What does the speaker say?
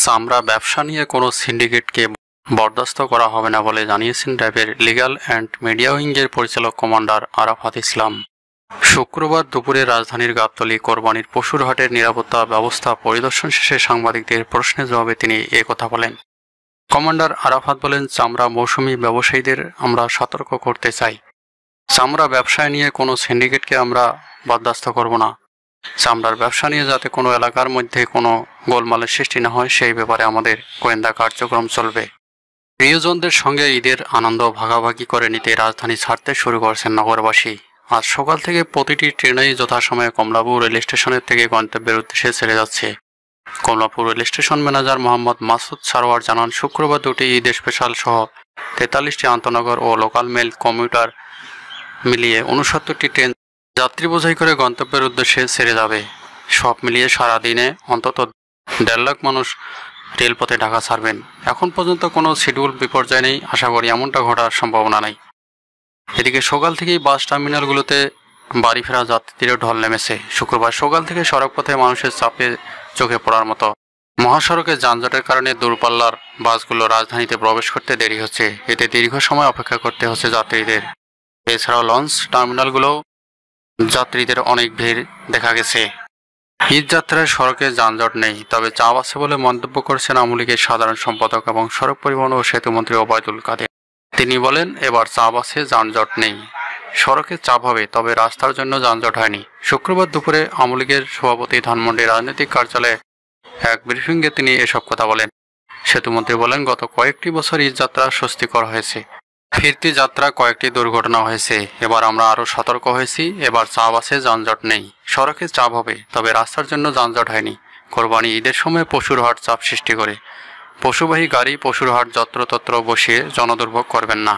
চামড়া ব্যবসা নিয়ে কোনো সিন্ডিকেটকে বরদাস্ত করা হবে না বলে জানিয়েছেন র্যাবের লিগ্যাল অ্যান্ড মিডিয়া উইংয়ের পরিচালক কমান্ডার আরাফাত ইসলাম। শুক্রবার দুপুরে রাজধানীর গাবতলী কোরবানির পশুর হাটের নিরাপত্তা ব্যবস্থা পরিদর্শন শেষে সাংবাদিকদের প্রশ্নের জবাবে তিনি কথা বলেন। কমান্ডার আরাফাত বলেন, চামড়া মৌসুমি ব্যবসায়ীদের আমরা সতর্ক করতে চাই, চামড়া ব্যবসায় নিয়ে কোনো সিন্ডিকেটকে আমরা বরদাস্ত করব না। চামড়ার ব্যবসা নিয়ে যাতে কোনো এলাকার মধ্যে কোনো গোলমালের সৃষ্টি না হয় সেই ব্যাপারে আমাদের গোয়েন্দা কার্যক্রম চলবে। প্রিয়জনদের সঙ্গে ঈদের আনন্দ ভাগাভাগি করে নিতে রাজধানী ছাড়তে শুরু করছেন নগরবাসী। আজ সকাল থেকে প্রতিটি ট্রেনেই যথাসময়ে কমলাপুর রেল স্টেশনের থেকে গন্তব্যের উদ্দেশ্যে ছেড়ে যাচ্ছে। Kamalapur rail station manager Mohammad Masud Sarwar জানান, শুক্রবার দুটি ঈদ স্পেশাল সহ 43টি আন্তনগর ও লোকাল মেল কমিউটার মিলিয়ে 69টি ট্রেন যাত্রী বোঝাই করে গন্তব্যের উদ্দেশ্যে ছেড়ে যাবে। সব মিলিয়ে সারাদিনে অন্তত 1.5 লাখ মানুষ রেলপথে ঢাকা ছাড়বেন। এখন পর্যন্ত কোনো শিডিউল বিপর্যয় নেই, আশা করি এমনটা ঘটার সম্ভাবনা নেই। এদিকে সকাল থেকেই বাস টার্মিনালগুলোতে বাড়ি ফেরা যাত্রীদের ঢল নেমেছে। শুক্রবার সকাল থেকে সড়কপথে মানুষের চাপে চোখে পড়ার মতো। মহাসড়কে যানজটের কারণে দূরপাল্লার বাসগুলো রাজধানীতে প্রবেশ করতে দেরি হচ্ছে, এতে দীর্ঘ সময় অপেক্ষা করতে হচ্ছে যাত্রীদের। এছাড়াও লঞ্চ টার্মিনালগুলোও যাত্রীদের অনেক ভিড় দেখা গেছে। ঈদযাত্রায় সড়কে যানজট নেই, তবে চাপ আছে বলে মন্তব্য করেছেন আওয়ামী লীগের সাধারণ সম্পাদক এবং সড়ক পরিবহন ও সেতুমন্ত্রী ওবায়দুল কাদের। তিনি বলেন, এবার চাপ আছে, যানজট নেই। সড়কে চাপ হবে, তবে রাস্তার জন্য যানজট হয়নি। শুক্রবার দুপুরে আওয়ামী লীগের সভাপতি ধানমন্ডি রাজনৈতিক কার্যালয়ে এক ব্রিফিংয়ে তিনি এসব কথা বলেন। সেতুমন্ত্রী বলেন, গত কয়েকটি বছর ঈদযাত্রা স্বস্তিকর হয়েছে, ফিরতি যাত্রা কয়েকটি দুর্ঘটনা হয়েছে। এবার আমরা আরও সতর্ক হয়েছি, এবার চাপ আছে, যানজট নেই। সড়কে চাপ হবে, তবে রাস্তার জন্য যানজট হয়নি। কোরবানি ঈদের সময় পশুর হাট চাপ সৃষ্টি করে। পশুবাহী গাড়ি পশুর হাট যত্রতত্র বসিয়ে জনদুর্ভোগ করবেন না।